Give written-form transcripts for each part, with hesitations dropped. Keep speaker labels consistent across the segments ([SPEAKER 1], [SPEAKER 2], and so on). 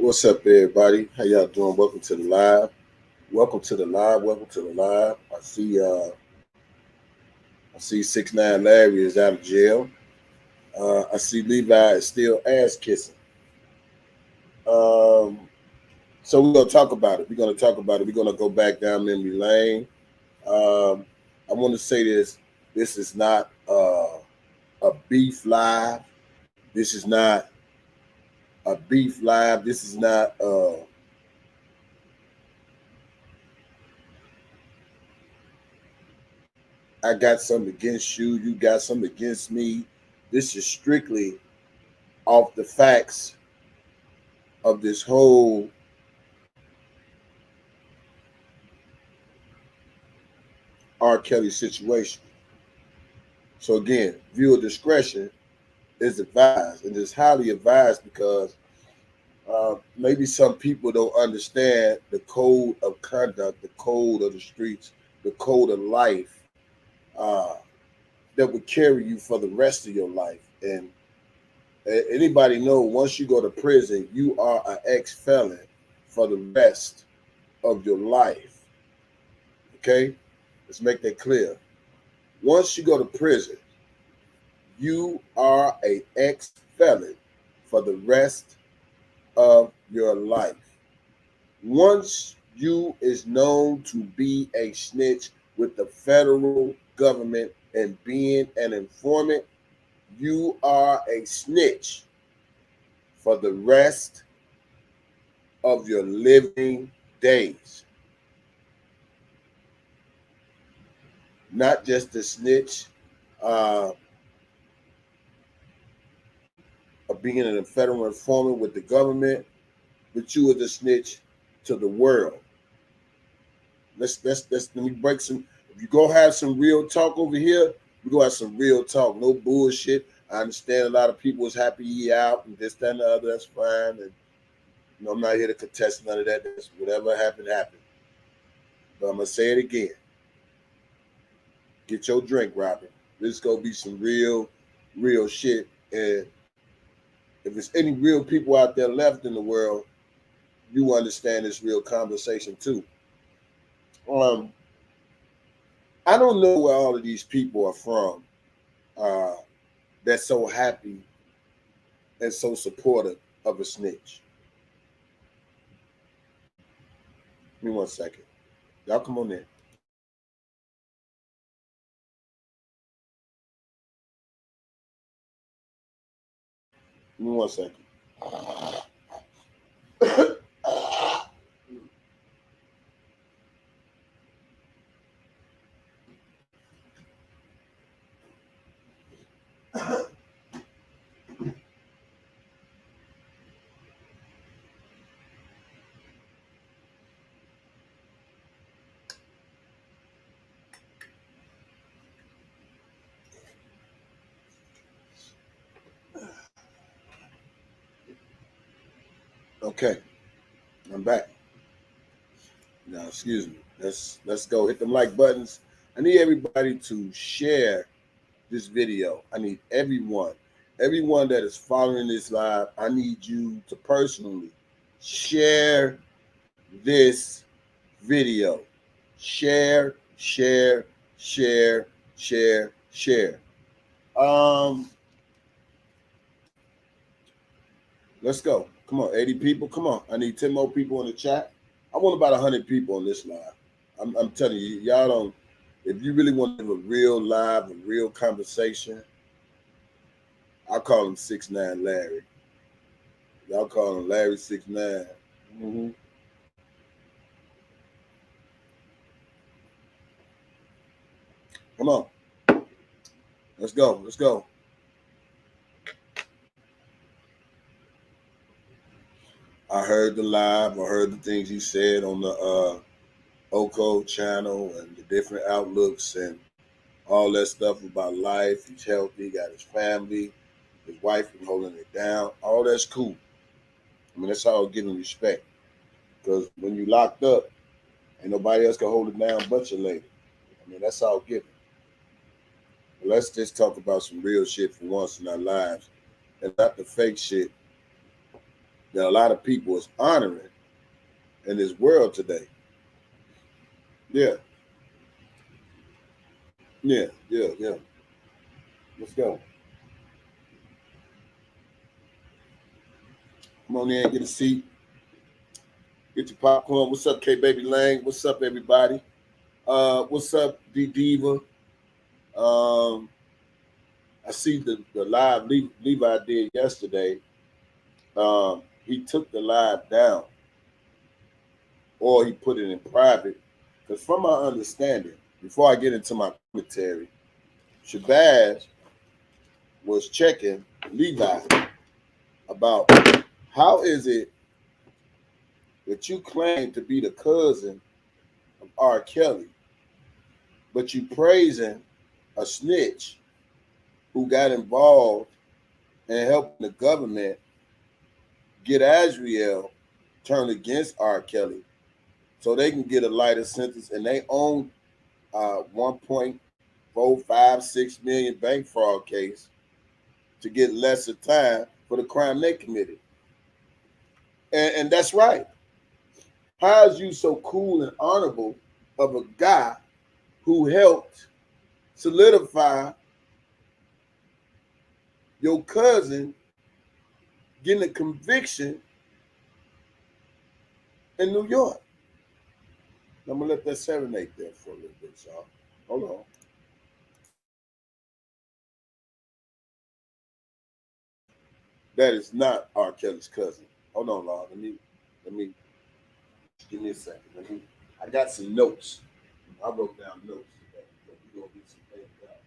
[SPEAKER 1] What's up, everybody? How y'all doing? Welcome to the live. Welcome to the live. Welcome to the live. I see 6'9" Larry is out of jail. I see Levi is still ass kissing. Um, so we're gonna talk about it. We're gonna talk about it. We're gonna go back down memory lane. I want to say this. This is not a beef live. This is not a beef live. This is not. I got something against you. You got something against me. This is strictly off the facts of this whole R. Kelly situation. So again, viewer discretion is advised, and it's highly advised because maybe some people don't understand the code of conduct, the code of the streets, the code of life uh, that would carry you for the rest of your life. And anybody know once you go to prison, you are an ex-felon for the rest of your life. Okay? Let's make that clear. Once you go to prison, you are a ex-felon for the rest of your life. Once you is known to be a snitch with the federal government and being an informant, you are a snitch for the rest of your living days. Not just a snitch of being a federal informant with the government, but you are the snitch to the world. Let me break some. If you go have some real talk over here, we go have some real talk. No bullshit. I understand a lot of people is happy he out and this, that, and the other. That's fine. And I'm not here to contest none of that. That's whatever happened, happened. But I'm gonna say it again. Get your drink, Robin. This is gonna be some real shit. And if there's any real people out there left in the world, you understand this real conversation too. Um, I don't know where all of these people are from uh, that's so happy and so supportive of a snitch. Give me 1 second. Y'all come on in. Give me 1 second. Okay, I'm back. Now, excuse me. Let's go hit them like buttons. I need everybody to share this video. I need everyone that is following this live. I need you to personally share this video. Share, share, share, share, share. Let's go. Come on, 80 people. Come on. I need 10 more people in the chat. I want about 100 people on this live. I'm telling you, y'all don't. If you really want to have a real live, a real conversation, I call him 6'9" Larry. Y'all call him Larry 6'9". Mm-hmm. Come on. Let's go. Let's go. I heard the live. I heard the things he said on the Oko channel and the different outlooks and all that stuff about life. He's healthy, got his family, his wife is holding it down. All that's cool. I mean, that's all giving respect. Because when you locked up, ain't nobody else can hold it down but your lady. I mean, that's all given. But let's just talk about some real shit for once in our lives and not the fake shit that a lot of people is honoring in this world today. Yeah. Yeah. Yeah. Yeah. Let's go. Come on in, get a seat, get your popcorn. What's up, K Baby Lang? What's up, everybody? What's up, D Diva? Um, I see the live Levi did yesterday. He took the live down, or he put it in private. Because from my understanding, before I get into my commentary, Shabazz was checking Levi about how is it that you claim to be the cousin of R. Kelly, but you praising a snitch who got involved in helping the government get Azriel turned against R. Kelly so they can get a lighter sentence, and they own 1.456 million bank fraud case to get lesser time for the crime they committed. And that's right. How is you so cool and honorable of a guy who helped solidify your cousin getting a conviction in New York? I'm gonna let that serenade there for a little bit, y'all. Hold on. That is not R. Kelly's cousin. Hold on, Lord. Let me give me a second. I got some notes. I wrote down notes today. We're gonna get some things out.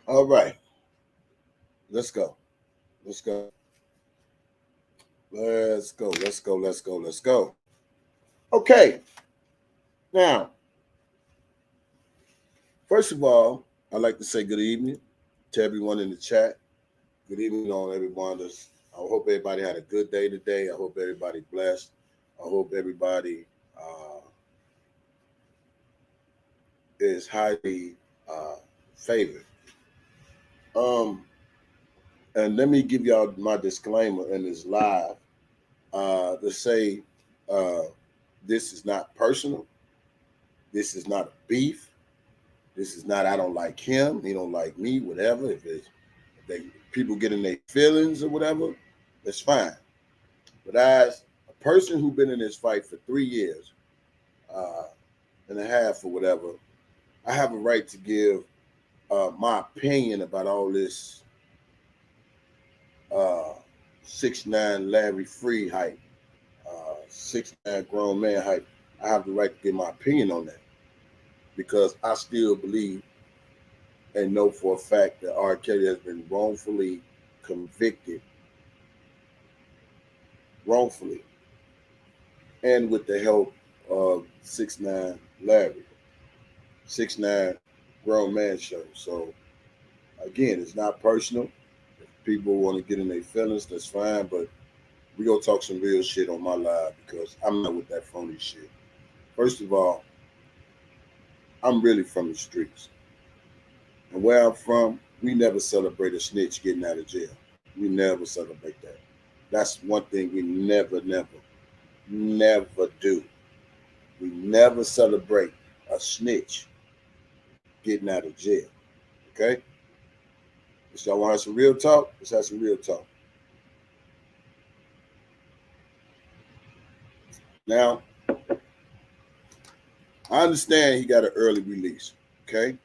[SPEAKER 1] All right. Let's go. Let's go. Let's go. Let's go. Let's go. Let's go. Okay. Now, first of all, I'd like to say good evening to everyone in the chat. Good evening on everyone. I hope everybody had a good day today. I hope everybody blessed. I hope everybody is highly favored. And let me give y'all my disclaimer in this live to say this is not personal. This is not a beef. This is not I don't like him. He don't like me. Whatever. If people get in their feelings or whatever, that's fine. But as a person who's been in this fight for 3 years and a half or whatever, I have a right to give my opinion about all this 6'9" Larry Free hype, 6'9" grown man hype. I have the right to give my opinion on that because I still believe and know for a fact that R. Kelly has been wrongfully convicted, wrongfully, and with the help of 6'9" Larry, 6'9" grown man show. So again, it's not personal. If people want to get in their feelings, that's fine. But we're gonna talk some real shit on my live because I'm not with that phony shit. First of all, I'm really from the streets. And where I'm from, we never celebrate a snitch getting out of jail. We never celebrate that. That's one thing we never do. We never celebrate a snitch getting out of jail. Okay? If y'all want to have some real talk, let's have some real talk. Now, I understand he got an early release, okay?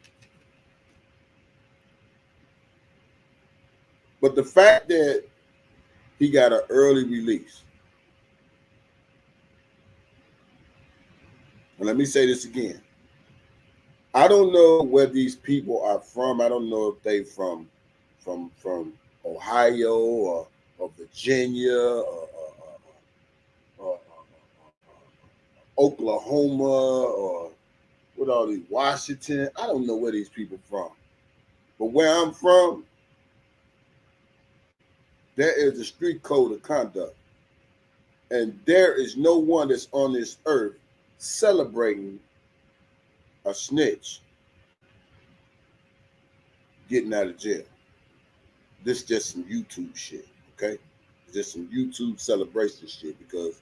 [SPEAKER 1] But the fact that he got an early release, and let me say this again. I don't know where these people are from. I don't know if they from Ohio or Virginia or Oklahoma or what all these Washington. I don't know where these people from. But where I'm from, there is a street code of conduct. And there is no one that's on this earth celebrating a snitch getting out of jail. This just some YouTube shit, okay? Just some YouTube celebration shit, because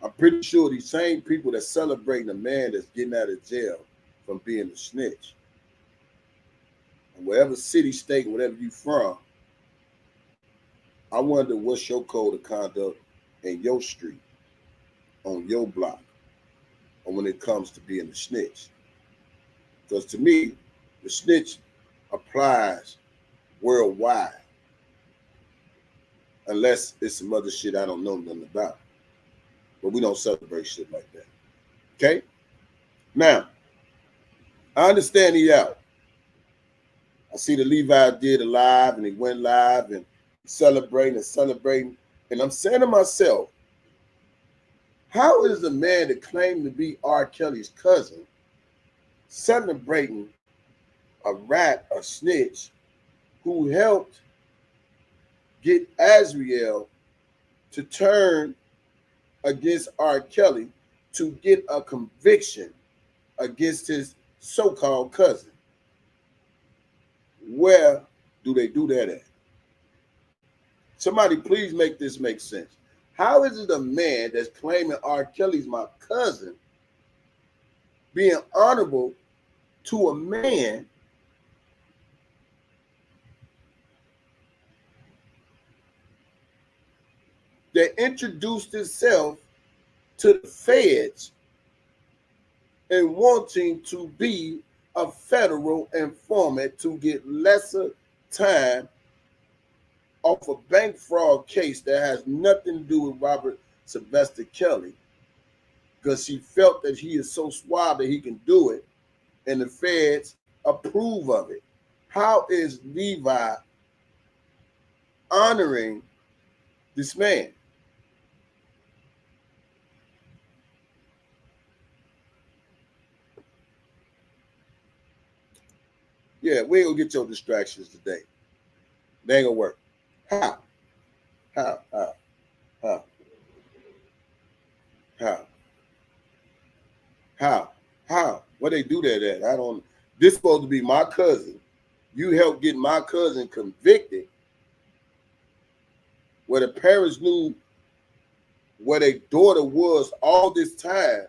[SPEAKER 1] I'm pretty sure these same people that celebrating a man that's getting out of jail from being a snitch, and wherever city, state, whatever you from, I wonder what's your code of conduct in your street, on your block, or when it comes to being a snitch. Because to me, the snitch applies worldwide, unless it's some other shit I don't know nothing about. But we don't celebrate shit like that. Okay? Now, I understand he out. I see the Levi did a live, and he went live and celebrating. And I'm saying to myself, how is a man that claimed to be R. Kelly's cousin celebrating a rat, a snitch, who helped get Azriel to turn against R. Kelly to get a conviction against his so-called cousin? Where do they do that at? Somebody please make this make sense. How is it a man that's claiming R. Kelly's my cousin being honorable to a man that introduced himself to the feds and wanting to be a federal informant to get lesser time off a bank fraud case that has nothing to do with Robert Sylvester Kelly, because he felt that he is so suave that he can do it, and the feds approve of it? How is Levi honoring this man? Yeah, we ain't gonna get your distractions today. They ain't gonna work. How? How? How? How? How? How? How? Where they do that at? I don't. This supposed to be my cousin. You helped get my cousin convicted, where the parents knew where their daughter was all this time,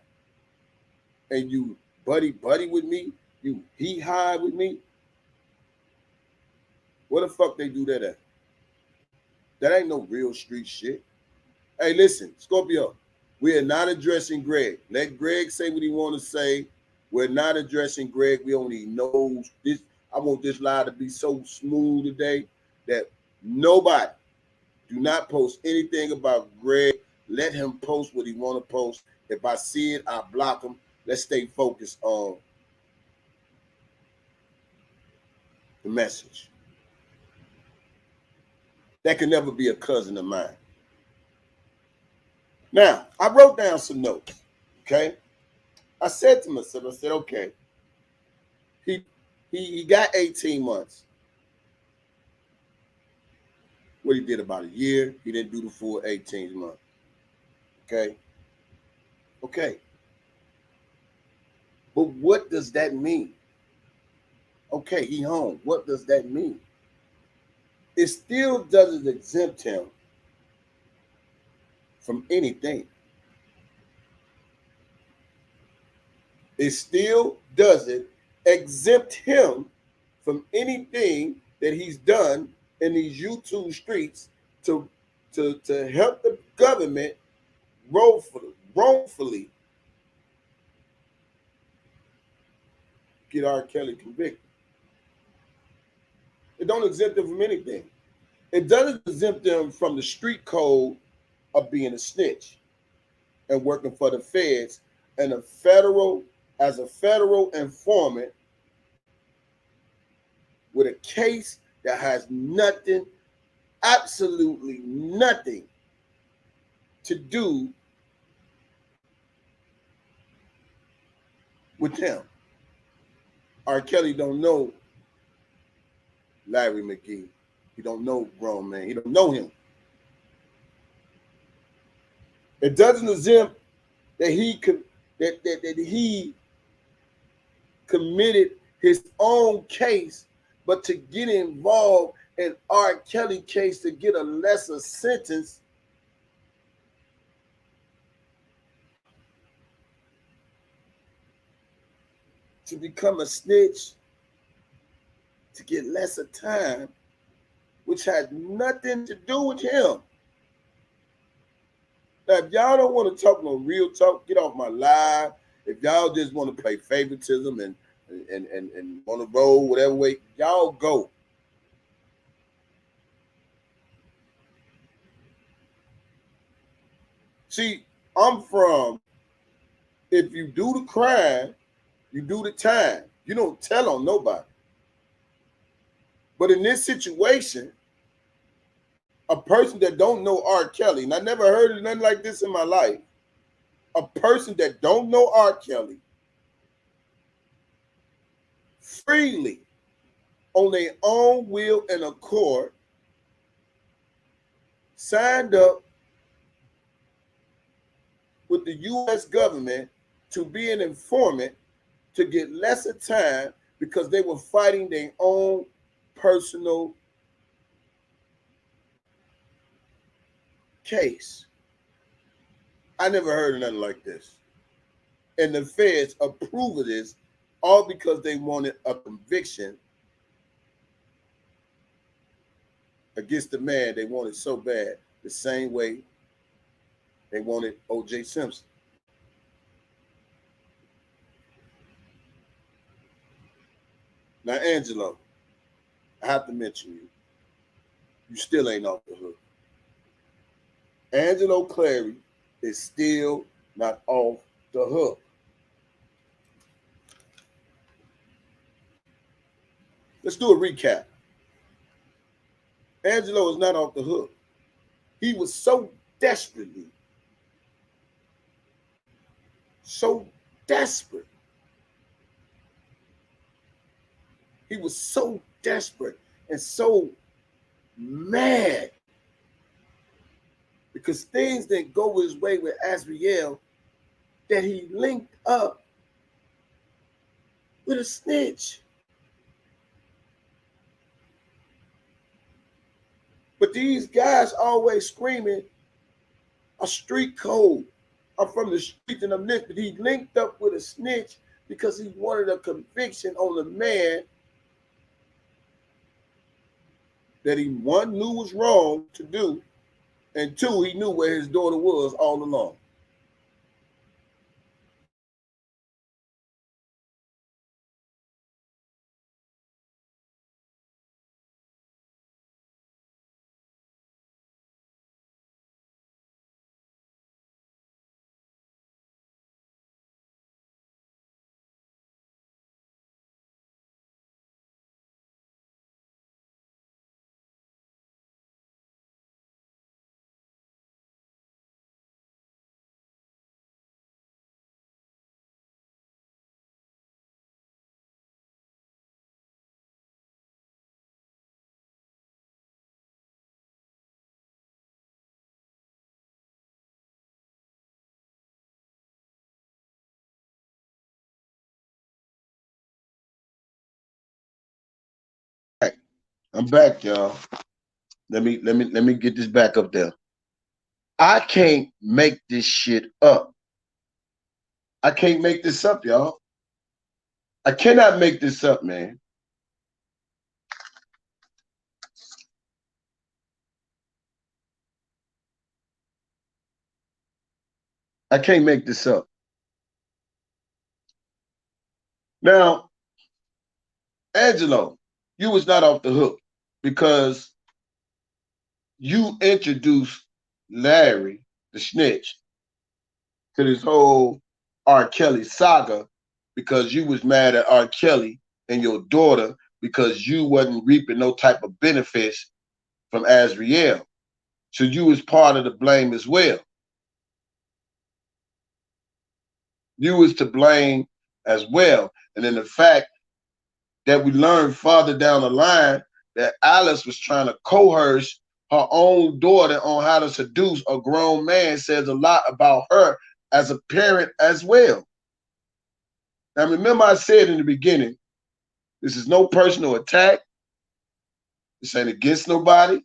[SPEAKER 1] and you buddy with me, you he high with me. Where the fuck they do that at? That ain't no real street shit. Hey, listen, Scorpio, we are not addressing Greg. Let Greg say what he want to say. We're not addressing Greg. We only know this. I want this live to be so smooth today that nobody do not post anything about Greg. Let him post what he want to post. If I see it, I block him. Let's stay focused on the message. That can never be a cousin of mine. Now, I wrote down some notes, okay? I said to myself, I said, okay, he got 18 months. What he did about a year, he didn't do the full 18 months, okay? Okay. But what does that mean? Okay, he home. What does that mean? It still doesn't exempt him from anything. It still doesn't exempt him from anything that he's done in these YouTube streets to help the government wrongfully get R. Kelly convicted. It don't exempt them from anything. It doesn't exempt them from the street code of being a snitch and working for the feds and as a federal informant with a case that has nothing, absolutely nothing to do with him. R. Kelly don't know Larry McGee. He don't know Grown Man. He don't know him. It doesn't exempt that he committed his own case, but to get involved in R. Kelly case to get a lesser sentence to become a snitch to get lesser time, which has nothing to do with him. Now, if y'all don't want to talk no real talk, get off my live. If y'all just want to play favoritism and want to roll whatever way, y'all go. See, I'm from, if you do the crime, you do the time. You don't tell on nobody. But in this situation, a person that don't know R. Kelly, and I never heard of nothing like this in my life, a person that don't know R. Kelly freely on their own will and accord signed up with the U.S. government to be an informant to get lesser time because they were fighting their own personal case. I never heard of nothing like this. And the feds approve of this all because they wanted a conviction against the man they wanted so bad, the same way they wanted O.J. Simpson. Now, Angelo, I have to mention you. You still ain't off the hook. Angelo Clary is still not off the hook. Let's do a recap. Angelo is not off the hook. He was so desperate. He was so desperate and so mad because things didn't go his way with Azriel that he linked up with a snitch. But these guys always screaming a street code. I'm from the streets and I'm this, but he linked up with a snitch because he wanted a conviction on a man that he, one, knew was wrong to do, and two, he knew where his daughter was all along. I'm back, y'all. Let me get this back up there. I can't make this shit up. I can't make this up, y'all. I cannot make this up, man. I can't make this up. Now, Angelo, you was not off the hook because you introduced Larry, the snitch, to this whole R. Kelly saga because you was mad at R. Kelly and your daughter because you wasn't reaping no type of benefits from Azriel. So you was part of the blame as well. You was to blame as well. And then the fact that we learned farther down the line that Alice was trying to coerce her own daughter on how to seduce a grown man says a lot about her as a parent as well. Now, remember I said in the beginning, this is no personal attack. This ain't against nobody.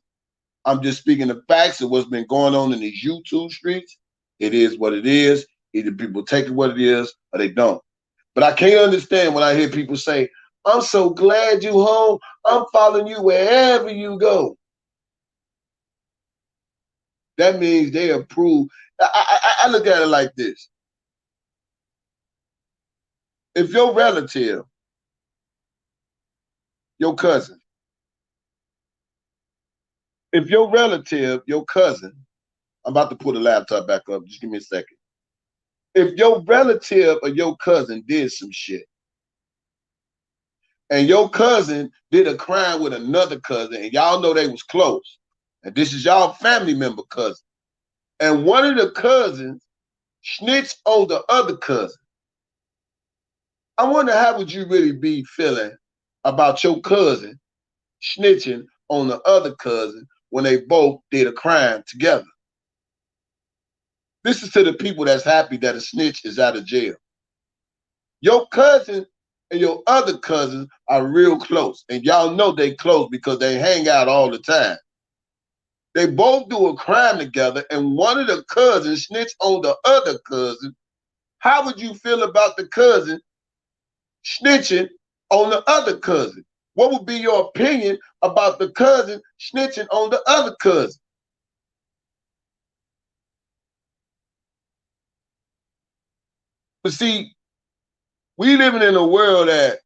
[SPEAKER 1] I'm just speaking the facts of what's been going on in these YouTube streets. It is what it is. Either people take it what it is or they don't. But I can't understand when I hear people say, I'm so glad you home. I'm following you wherever you go. That means they approve. I look at it like this. If your relative, your cousin, if your relative, your cousin, I'm about to pull the laptop back up. Just give me a second. If your relative or your cousin did some shit, and your cousin did a crime with another cousin, and y'all know they was close, and this is y'all family member cousin, and one of the cousins snitched on the other cousin, I wonder how would you really be feeling about your cousin snitching on the other cousin when they both did a crime together? This is to the people that's happy that a snitch is out of jail. Your cousin and your other cousins are real close, and y'all know they close because they hang out all the time. They both do a crime together, and one of the cousins snitched on the other cousin. How would you feel about the cousin snitching on the other cousin? What would be your opinion about the cousin snitching on the other cousin? But see, we living in a world that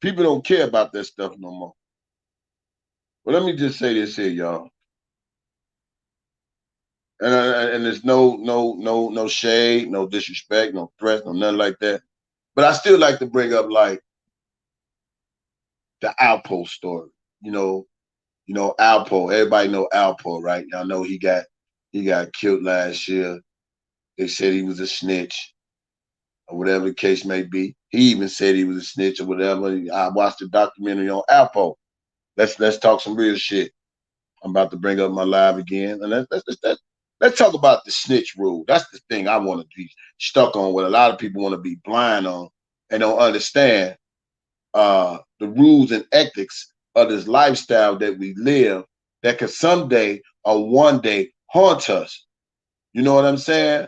[SPEAKER 1] people don't care about that stuff no more. But let me just say this here, y'all. And there's no shade, no disrespect, no threats, no nothing like that. But I still like to bring up like the Outpost story. You know Alpo. Everybody know Alpo, right? Y'all know he got killed last year. They said he was a snitch, or whatever the case may be. He even said he was a snitch or whatever. I watched the documentary on Alpo. Let's talk some real shit. I'm about to bring up my live again, and let's talk about the snitch rule. That's the thing I want to be stuck on. What a lot of people want to be blind on and don't understand the rules and ethics of this lifestyle that we live that could someday or one day haunt us. You know what I'm saying?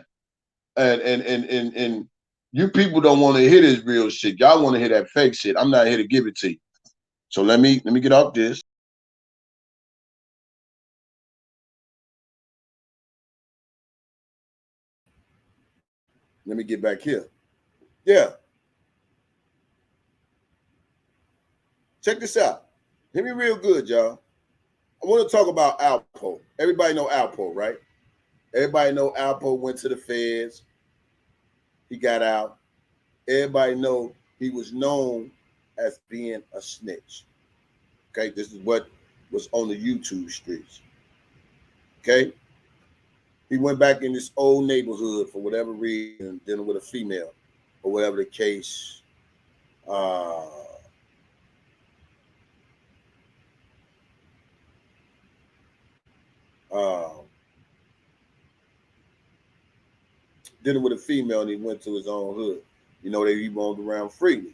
[SPEAKER 1] And you people don't want to hear this real shit. Y'all want to hear that fake shit. I'm not here to give it to you. So let me get off this. Let me get back here. Yeah. Check this out. Hear me real good, y'all. I want to talk about Alpo. Everybody know Alpo, right? Everybody know Alpo went to the feds. He got out. Everybody know he was known as being a snitch. Okay, this is what was on the YouTube streets. Okay, he went back in this old neighborhood for whatever reason, dealing with a female, or whatever the case. Uh, uh, Dealing with a female, and he went to his own hood. You know, he roamed around freely.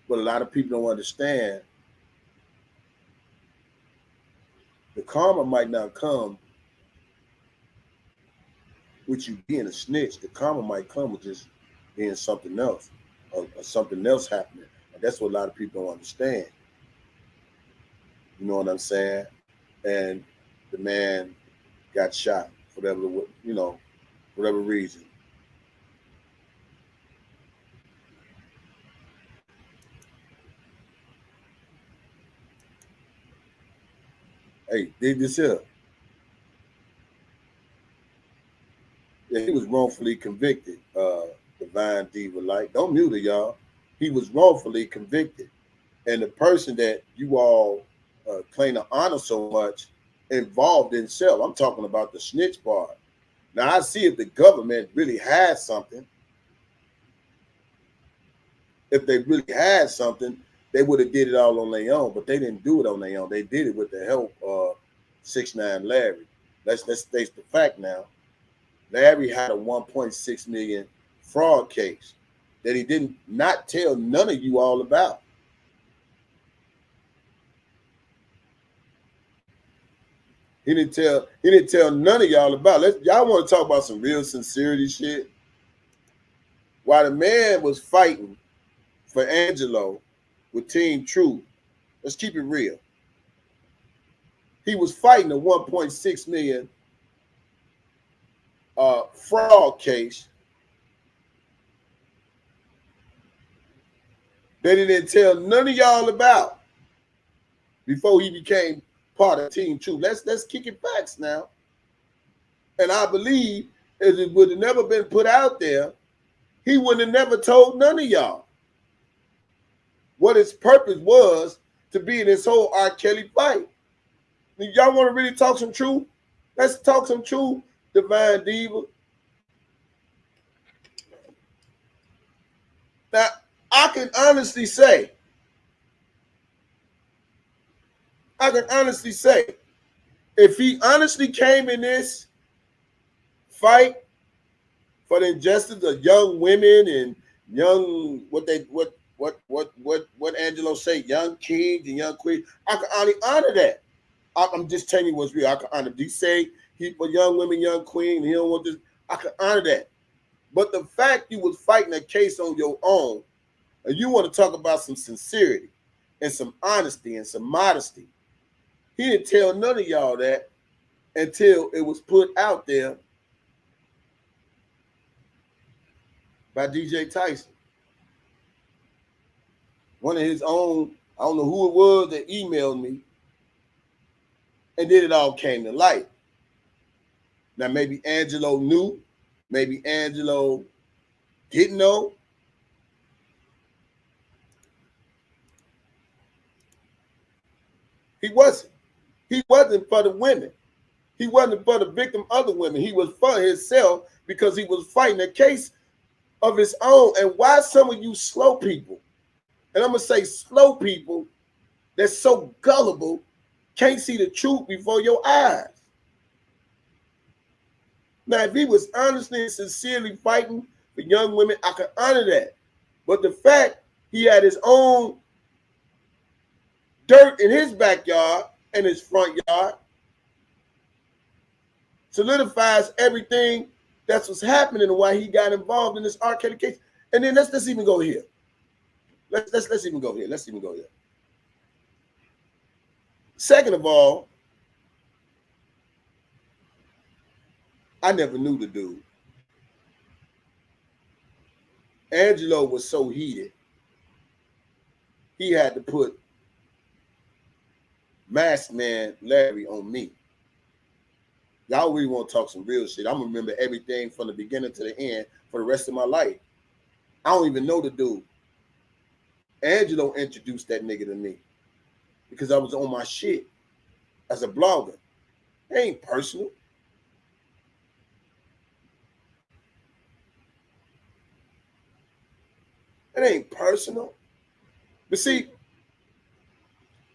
[SPEAKER 1] But a lot of people don't understand the karma might not come with you being a snitch. The karma might come with just being something else, or something else happening. And that's what a lot of people don't understand. You know what I'm saying? And the man got shot for whatever, whatever reason. Hey, did this here. Yeah, he was wrongfully convicted. Divine Diva Light. Don't mute it, y'all. He was wrongfully convicted. And the person that you all claim to honor so much involved in self. I'm talking about the snitch part. Now, I see if the government really had something. If they really had something, they would have did it all on their own. But they didn't do it on their own. They did it with the help of 6ix9ine Larry. Let's face the fact now. Larry had a 1.6 million fraud case that he did not tell none of you all about. He didn't tell none of y'all about. Y'all want to talk about some real sincerity shit? While the man was fighting for Angelo with Team Truth, let's keep it real. He was fighting a 1.6 million fraud case that he didn't tell none of y'all about before he became part of Team Truth. Let's kick it facts now. And I believe if it would have never been put out there, he would have never told none of y'all what his purpose was to be in this whole R. Kelly fight. Y'all want to really talk some truth? Let's talk some truth, Divine Diva. Now, I can honestly say, if he honestly came in this fight for the injustice of young women and young what Angelo say, young kings and young queens, I can only honor that. I'm just telling you what's real. I can honor. He say he for young women, young queen, and he don't want this. I can honor that. But the fact you was fighting a case on your own, and you want to talk about some sincerity and some honesty and some modesty, he didn't tell none of y'all that until it was put out there by DJ Tyson. One of his own, I don't know who it was that emailed me, and then it all came to light. Now, maybe Angelo knew, maybe Angelo didn't know. He wasn't. He wasn't for the women. He wasn't for the victim of the women. He was for himself because he was fighting a case of his own. And why some of you slow people, and I'm going to say slow people that's so gullible, can't see the truth before your eyes? Now, if he was honestly and sincerely fighting for young women, I can honor that. But the fact he had his own dirt in his backyard and his front yard solidifies everything that's what's happening and why he got involved in this R. Kelly case. And then let's even go here. Let's even go here. Let's even go here. Second of all, I never knew the dude. Angelo was so heated, he had to put Masked Man Larry on me. Y'all really want to talk some real shit. I'm going to remember everything from the beginning to the end for the rest of my life. I don't even know the dude. Angelo introduced that nigga to me because I was on my shit as a blogger. It ain't personal. It ain't personal. But see,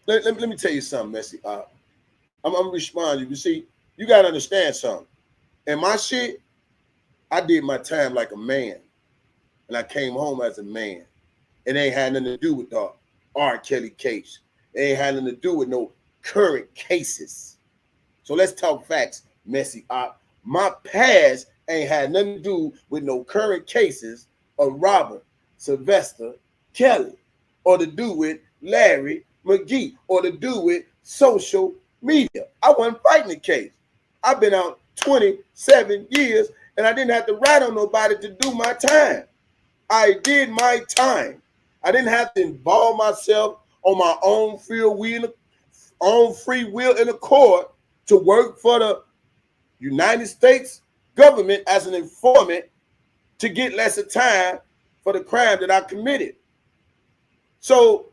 [SPEAKER 1] let me tell you something, Messy. I'm going to respond to you. You see, you got to understand something. And my shit, I did my time like a man. And I came home as a man. It ain't had nothing to do with the R. Kelly case. It ain't had nothing to do with no current cases. So let's talk facts, Messy. My past ain't had nothing to do with no current cases of Robert Sylvester Kelly, or to do with Larry McGee, or to do with social media. I wasn't fighting the case. I've been out 27 years, and I didn't have to rat on nobody to do my time. I did my time. I didn't have to involve myself on my own free will in a court to work for the United States government as an informant to get lesser time for the crime that I committed. So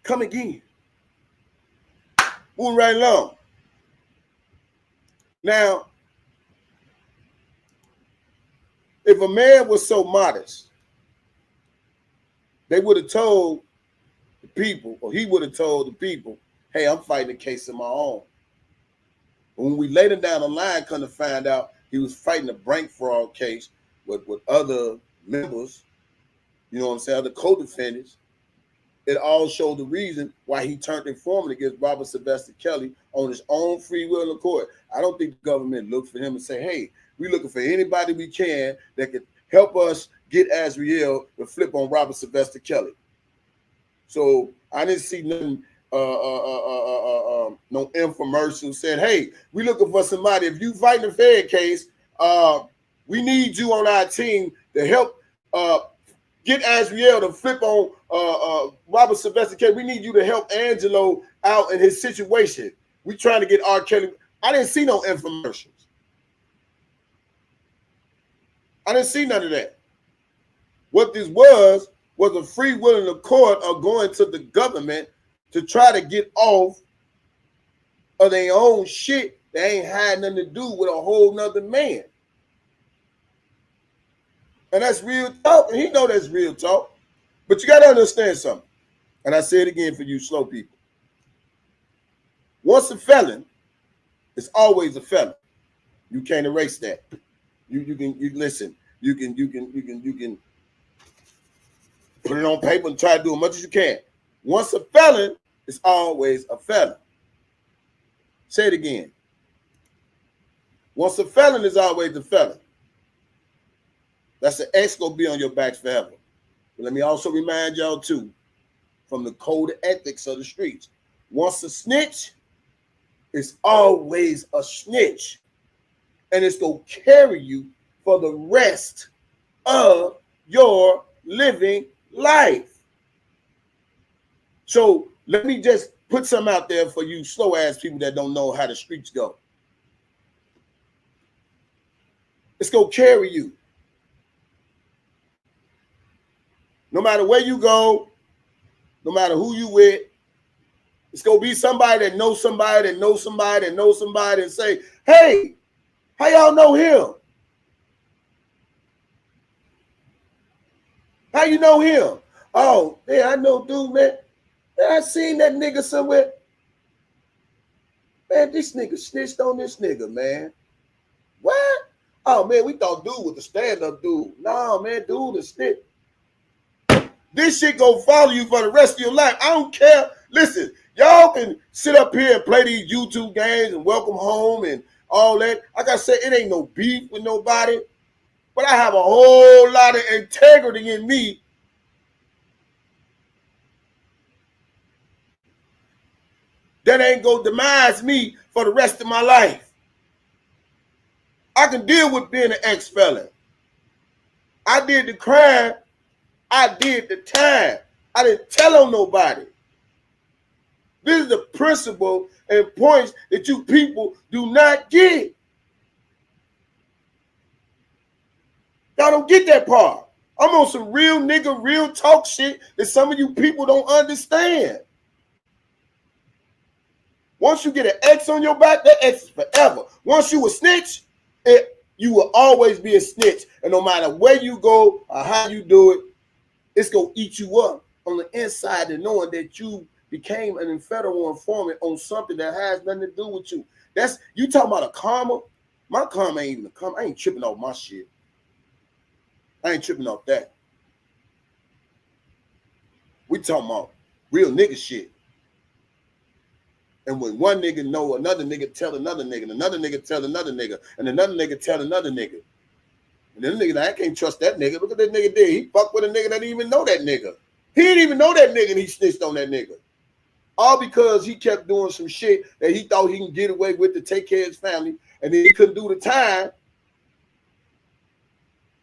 [SPEAKER 1] come again. Moving right along. Now, if a man was so modest, they would have told the people, or he would have told the people, hey, I'm fighting a case of my own. When we later down the line come to find out he was fighting a bank fraud case with other members, you know what I'm saying, other co-defendants, it all showed the reason why he turned informant against Robert Sylvester Kelly on his own free will in court. I don't think the government looked for him and say, hey, we're looking for anybody we can that could help us get Azriel to flip on Robert Sylvester Kelly. So I didn't see nothing, no infomercial saying, hey, we looking for somebody. If you fighting the Fed case, we need you on our team to help get Azriel to flip on Robert Sylvester Kelly. We need you to help Angelo out in his situation. We trying to get R. Kelly. I didn't see no infomercials. I didn't see none of that. What this was a free will in the court of going to the government to try to get off of their own shit that ain't had nothing to do with a whole nother man. And that's real talk, and he know that's real talk. But you got to understand something. And I say it again for you slow people. Once a felon, it's always a felon. You can't erase that. You listen. You can put it on paper and try to do as much as you can. Once a felon, it's always a felon. Say it again. Once a felon is always a felon. That's an X gonna be on your backs forever. But let me also remind y'all too, from the code of ethics of the streets. Once a snitch, it's always a snitch. And it's gonna carry you for the rest of your living life. So let me just put some out there for you slow ass people that don't know how the streets go. It's gonna carry you. No matter where you go, no matter who you with, it's gonna be somebody that knows somebody that knows somebody that knows somebody and say, hey, how y'all know him? How you know him? Oh, yeah, I know dude, man. Man, I seen that nigga somewhere. Man, this nigga snitched on this nigga, man. What? Oh, man, we thought dude was a stand-up dude. No, man, dude is snitch. This shit gonna follow you for the rest of your life. I don't care. Listen, y'all can sit up here and play these YouTube games and welcome home and all that. Like I said, it ain't no beef with nobody. But I have a whole lot of integrity in me. That ain't gonna demise me for the rest of my life. I can deal with being an ex-felon. I did the crime. I did the time. I didn't tell on nobody. This is the principle and points that you people do not get. Y'all don't get that part. I'm on some real nigga, real talk shit that some of you people don't understand. Once you get an X on your back, that X is forever. Once you a snitch, you will always be a snitch. And no matter where you go or how you do it, it's going to eat you up on the inside and knowing that you became an federal informant on something that has nothing to do with you. That's, you talking about a karma? My karma ain't even a karma. I ain't tripping off my shit. I ain't tripping off that. We talking about real nigga shit. And when one nigga know, another nigga tell another nigga, and another nigga tell another nigga, and another nigga tell another nigga. And then the nigga, I can't trust that nigga. Look at that nigga did. He fucked with a nigga that didn't even know that nigga. He didn't even know that nigga and he snitched on that nigga. All because he kept doing some shit that he thought he can get away with to take care of his family, and then he couldn't do the time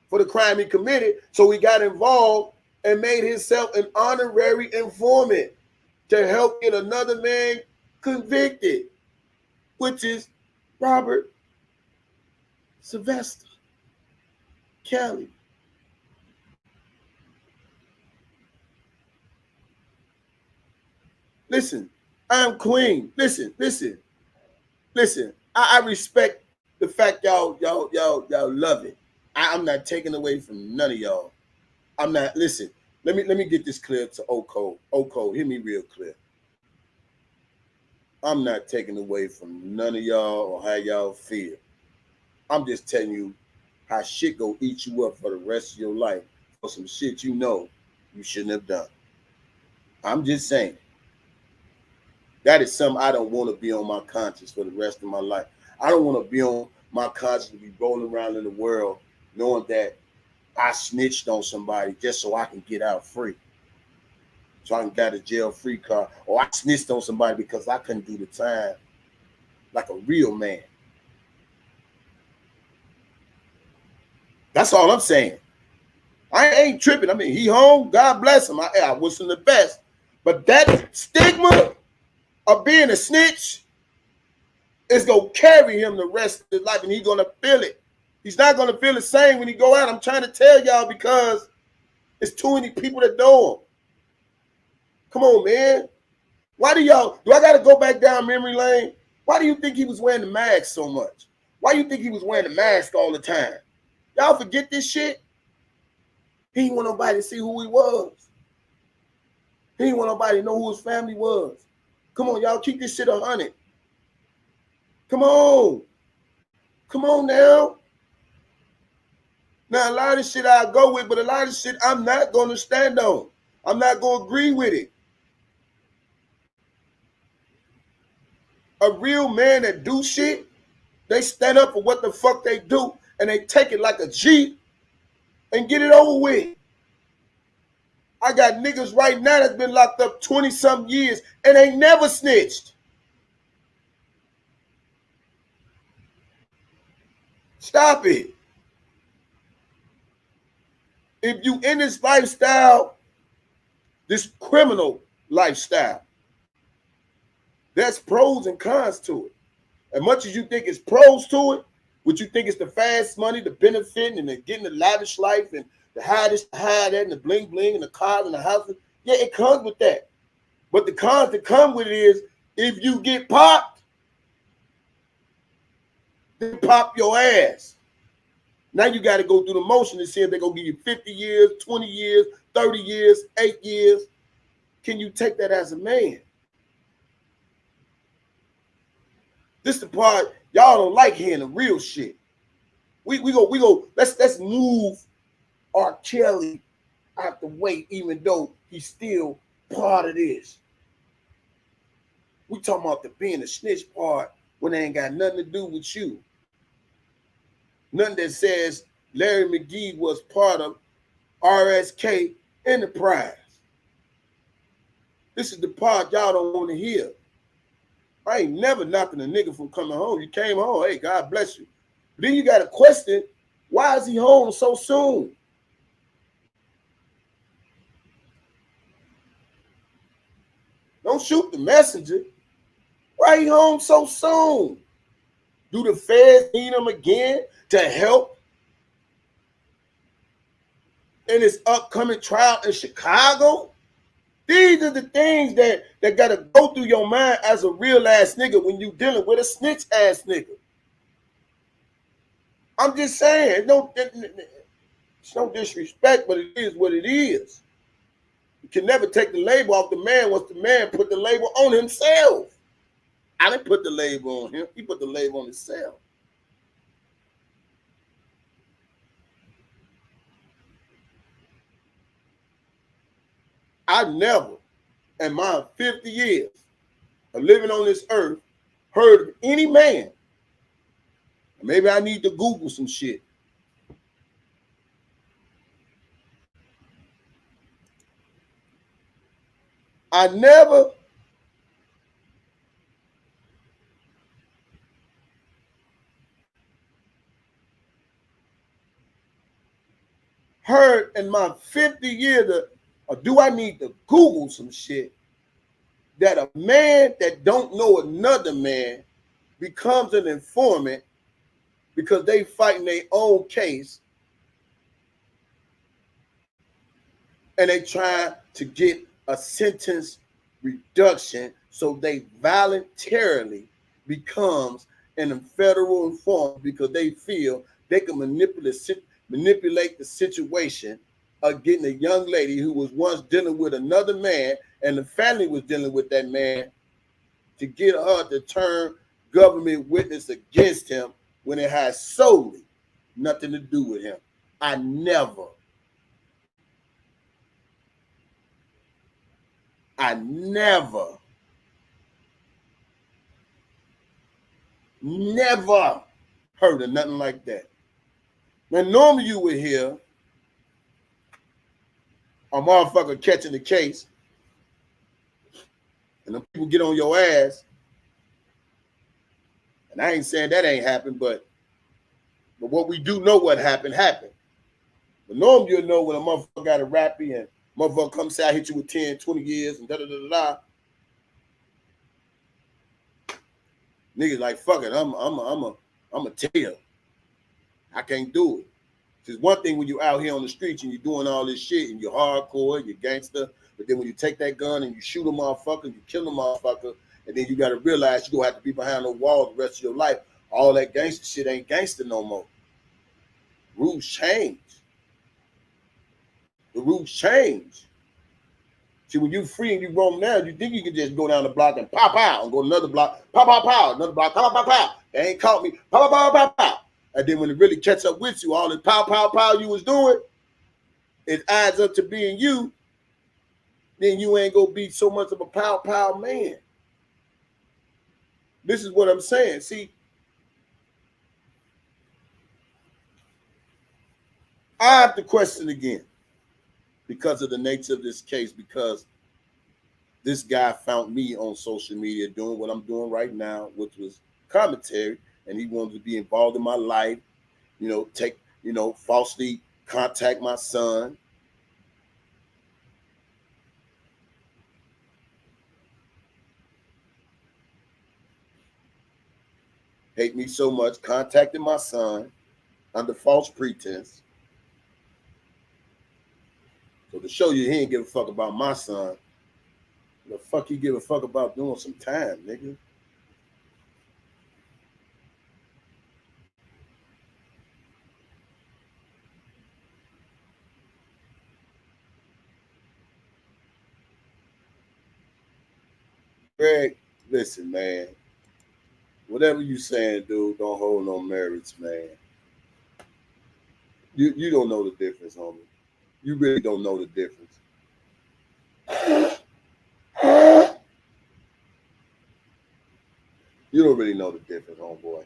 [SPEAKER 1] for the crime he committed, so he got involved and made himself an honorary informant to help get another man convicted, which is Robert Sylvester Kelly. Listen, I'm Queen. Listen. I respect the fact y'all love it. I'm not taking away from none of y'all. I'm not. Listen, let me get this clear to Oko. Oko, hear me real clear. I'm not taking away from none of y'all or how y'all feel. I'm just telling you how shit go eat you up for the rest of your life for some shit you know you shouldn't have done. I'm just saying. That is something I don't want to be on my conscience for the rest of my life. I don't want to be on my conscience to be rolling around in the world knowing that I snitched on somebody just so I can get out free. So I can get a jail-free card. Or I snitched on somebody because I couldn't do the time like a real man. That's all I'm saying. I ain't tripping. I mean, he home. God bless him. I wish him the best. But that stigma of being a snitch is going to carry him the rest of his life, and he's going to feel it. He's not going to feel the same when he go out. I'm trying to tell y'all because it's too many people that know him. Come on, man. Why do I got to go back down memory lane? Why do you think he was wearing the mask so much? Why do you think he was wearing the mask all the time? Y'all forget this shit? He didn't want nobody to see who he was. He didn't want nobody to know who his family was. Come on, y'all, keep this shit 100. Come on. Come on now. Now, a lot of shit I'll go with, but a lot of shit I'm not going to stand on. I'm not going to agree with it. A real man that do shit, they stand up for what the fuck they do, and they take it like a G and get it over with. I got niggas right now that's been locked up 20-something years and ain't never snitched. Stop it. If you in this lifestyle, this criminal lifestyle, there's pros and cons to it. As much as you think it's pros to it, what you think is the fast money, the benefit, and the getting the lavish life, and the high this, the high that, and the bling bling, and the cars and the houses, yeah, it comes with that. But the cons that come with it is if you get popped, they pop your ass. Now you got to go through the motion to see if they're going to give you 50 years, 20 years, 30 years, 8 years. Can you take that as a man? This is the part y'all don't like hearing the real shit. We go. Let's move R. Kelly out the way, even though he's still part of this. We talking about the being a snitch part when they ain't got nothing to do with you. Nothing that says Larry McGee was part of RSK Enterprise. This is the part y'all don't want to hear. I ain't never knocking a nigga from coming home. You came home, hey, God bless you. But then you got to question, why is he home so soon? Don't shoot the messenger. Why he home so soon? Do the feds need him again to help in his upcoming trial in Chicago? These are the things that got to go through your mind as a real ass nigga when you dealing with a snitch ass nigga. I'm just saying, it's no disrespect, but it is what it is. You can never take the label off the man once the man put the label on himself. I didn't put the label on him. He put the label on himself. I never, in my 50 years of living on this earth, heard of any man. Maybe I need to Google some shit. I never heard in my 50 years that, or do I need to Google some shit, that a man that don't know another man becomes an informant because they fighting their own case and they try to get a sentence reduction, so they voluntarily becomes an federal informant because they feel they can manipulate the situation of getting a young lady who was once dealing with another man and the family was dealing with that man to get her to turn government witness against him when it has solely nothing to do with him. I never never heard of nothing like that. Now, normally you would hear a motherfucker catching the case and the people get on your ass. And I ain't saying that ain't happened, but what we do know what happened. But normally you'll know when a motherfucker got a rappy and motherfucker comes say I hit you with 10, 20 years and da-da-da-da-da. Niggas like, fuck it, I'm a tell. I can't do it. It's one thing when you're out here on the streets and you're doing all this shit and you're hardcore, you're gangster, but then when you take that gun and you shoot a motherfucker, you kill a motherfucker, and then you got to realize you're going to have to be behind the wall the rest of your life. All that gangster shit ain't gangster no more. Rules change. The rules change. See, when you're free and you roam now, you think you can just go down the block and pop out and go to another block, pop, pop, pow, another block, pop, pop, pow. They ain't caught me, pop, pop, pop, pow. And then when it really catch up with you, all the pow, pow, pow you was doing, it adds up to being you. Then you ain't gonna be so much of a pow, pow man. This is what I'm saying. See, I have to question again because of the nature of this case, because this guy found me on social media doing what I'm doing right now, which was commentary, and he wanted to be involved in my life, falsely contact my son. Hate me so much, contacted my son under false pretense. So to show you he ain't give a fuck about my son, the fuck he give a fuck about doing some time, nigga? Greg, listen, man. Whatever you saying, dude, don't hold no merits, man. You don't know the difference, homie. You really don't know the difference. You don't really know the difference, homeboy.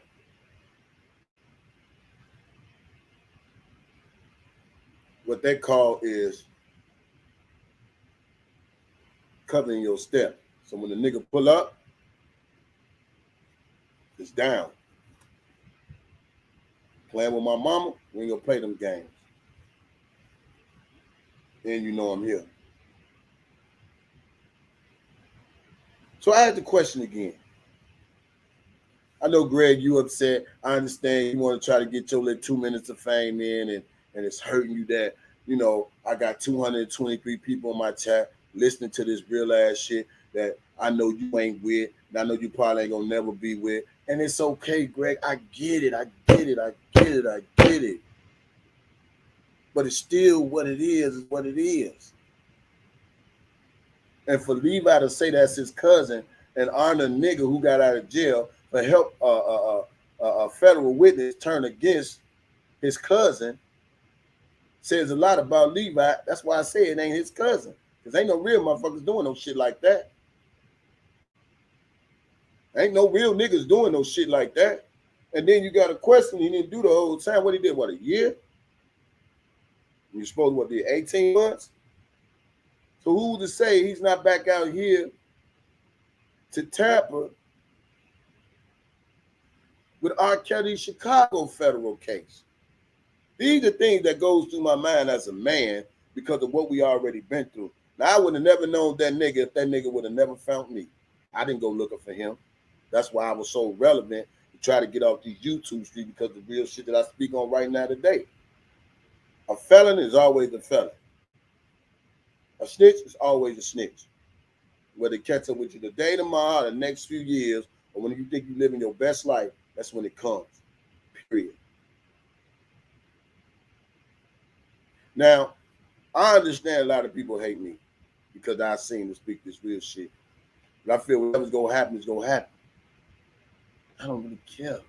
[SPEAKER 1] What they call is covering your step. So when the nigga pull up, it's down. Playing with my mama, we ain't gonna play them games. And you know I'm here. So I had the question again. I know, Greg, you upset. I understand you want to try to get your little 2 minutes of fame in, and it's hurting you that, I got 223 people on my chat listening to this real ass shit that I know you ain't with, and I know you probably ain't gonna never be with. And it's okay, Greg. I get it. But it's still what it is what it is. And for Levi to say that's his cousin and honor a nigga who got out of jail for help a federal witness turn against his cousin says a lot about Levi. That's why I say it ain't his cousin. Because ain't no real motherfuckers doing no shit like that. Ain't no real niggas doing no shit like that. And then you got a question he didn't do the whole time. What he did, a year? You're supposed to, be 18 months? So who to say he's not back out here to tamper with R. Kelly's Chicago federal case? These are things that goes through my mind as a man because of what we already been through. Now, I would have never known that nigga if that nigga would have never found me. I didn't go looking for him. That's why I was so relevant to try to get off these YouTube streets, because the real shit that I speak on right now today. A felon is always a felon. A snitch is always a snitch. Whether it catch up with you today, tomorrow, the next few years, or when you think you're living your best life, that's when it comes. Period. Now, I understand a lot of people hate me because I seem to speak this real shit. But I feel whatever's going to happen is going to happen. I don't really care.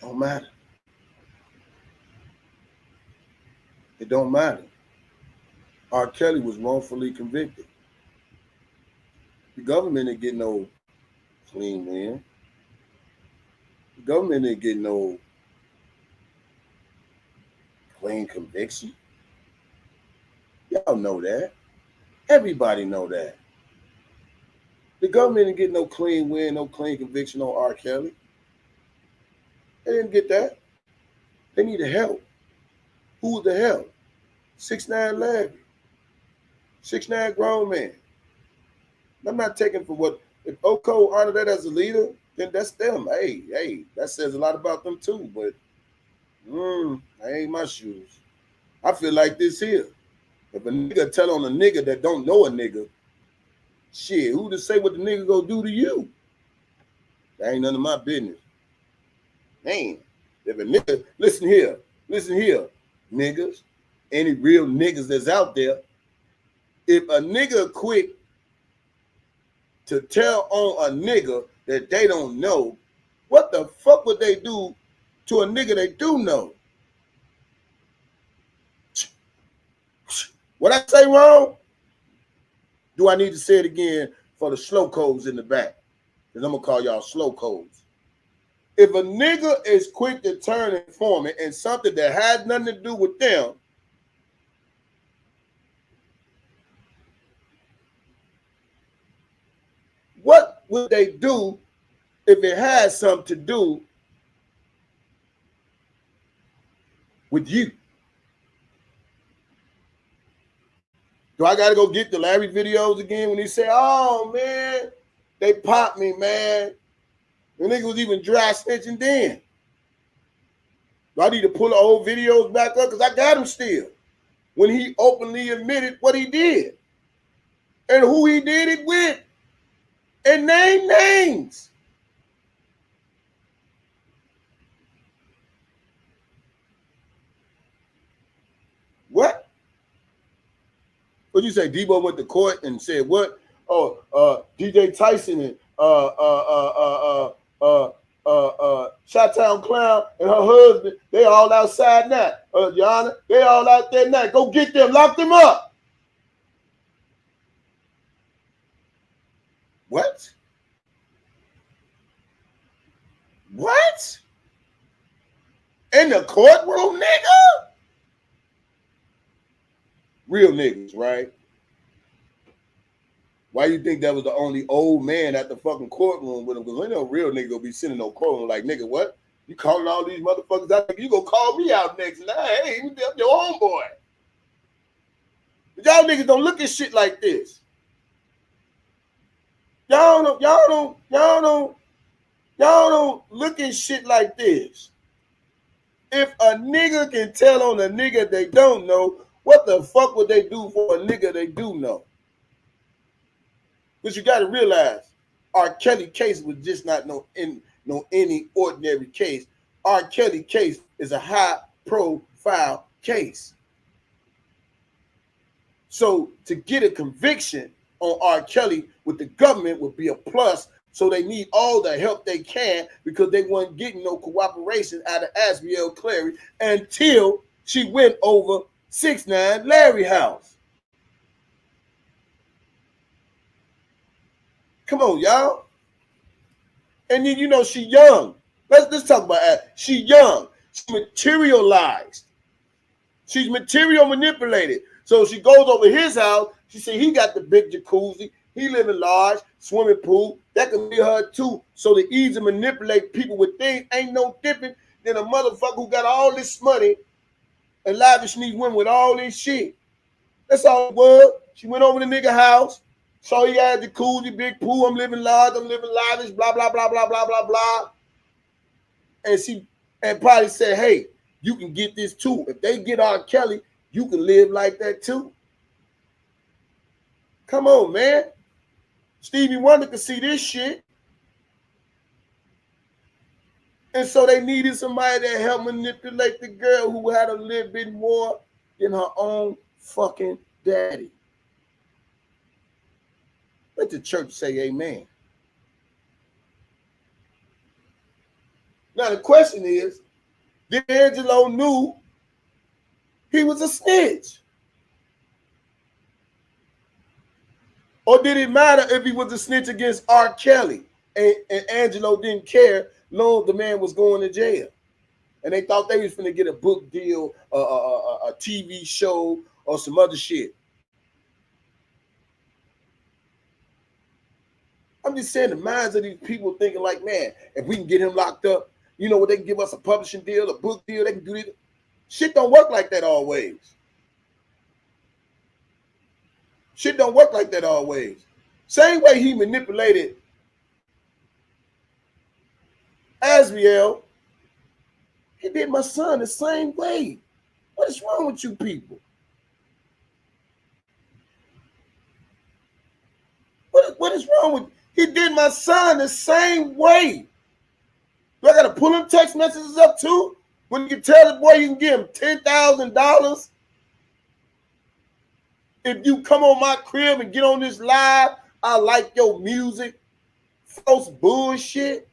[SPEAKER 1] Don't matter. It don't matter. R. Kelly was wrongfully convicted. The government didn't get no clean win. The government didn't get no clean conviction. Y'all know that. Everybody know that. The government didn't get no clean win, no clean conviction on R. Kelly. They didn't get that. They needed help. Who was the help? 6'9" Larry. 6'9" grown man. I'm not taking for what, if Oko honor that as a leader, then that's them. Hey, that says a lot about them too, but that ain't my shoes. I feel like this here. If a nigga tell on a nigga that don't know a nigga, shit, who to say what the nigga gonna do to you? That ain't none of my business. Man, if a nigga, listen here, niggas, any real niggas that's out there, if a nigga quick to tell on a nigga that they don't know, what the fuck would they do to a nigga they do know? What I say wrong? Do I need to say it again for the slow codes in the back? Because I'm going to call y'all slow codes. If a nigga is quick to turn informant and something that has nothing to do with them, what would they do if it has something to do with you? Do I got to go get the Larry videos again when he say, oh, man, they popped me, man. The nigga was even dry snitching then. Do I need to pull the old videos back up? Because I got them still. When he openly admitted what he did and who he did it with and name names. What? What'd you say? Debo went to court and said what? Oh, DJ Tyson and Chi-Town Clown and her husband, they all outside now. Your Honor, they all out there now. Go get them, lock them up. What? What? In the courtroom, nigga? Real niggas, right? Why you think that was the only old man at the fucking courtroom with him? Because ain't no real nigga gonna be sitting in no courtroom like, nigga, what? You calling all these motherfuckers out? You gonna call me out next? And hey, I'm your homeboy. But y'all niggas don't look at shit like this. Y'all don't look at shit like this. If a nigga can tell on a nigga they don't know, what the fuck would they do for a nigga they do know? But you got to realize, R. Kelly case was just not any ordinary case. R. Kelly case is a high-profile case. So to get a conviction on R. Kelly with the government would be a plus. So they need all the help they can because they weren't getting no cooperation out of Asriel Clary until she went over 6'9" Larry house. Come on, y'all. And then, she young. Let's talk about that. She young. She materialized. She's material manipulated. So she goes over his house. She see he got the big jacuzzi. He living large, swimming pool. That could be her too. So the ease to manipulate people with things ain't no different than a motherfucker who got all this money and lavish these women with all this shit. That's all it was. She went over to the nigga house. Saw he had jacuzzi, big pool. I'm living large. I'm living lavish. Blah, blah, blah, blah, blah, blah, blah. And probably said, hey, you can get this too. If they get R. Kelly, you can live like that too. Come on, man. Stevie Wonder could see this shit. And so they needed somebody to help manipulate the girl who had a little bit more than her own fucking daddy. Let the church say amen. Now the question is, did Angelo knew he was a snitch? Or did it matter if he was a snitch against R. Kelly and Angelo didn't care long as the man was going to jail? And they thought they was going to get a book deal, a TV show, or some other shit. I'm just saying the minds of these people thinking like, man, if we can get him locked up, you know what, they can give us a publishing deal, a book deal, they can do it. Shit don't work like that always. Shit don't work like that always. Same way he manipulated Azriel, he did my son the same way. What is wrong with you people? What is wrong with, he did my son the same way. Do I got to pull him text messages up too? When you can tell the boy you can give him $10,000 if you come on my crib and get on this live, I like your music. False bullshit.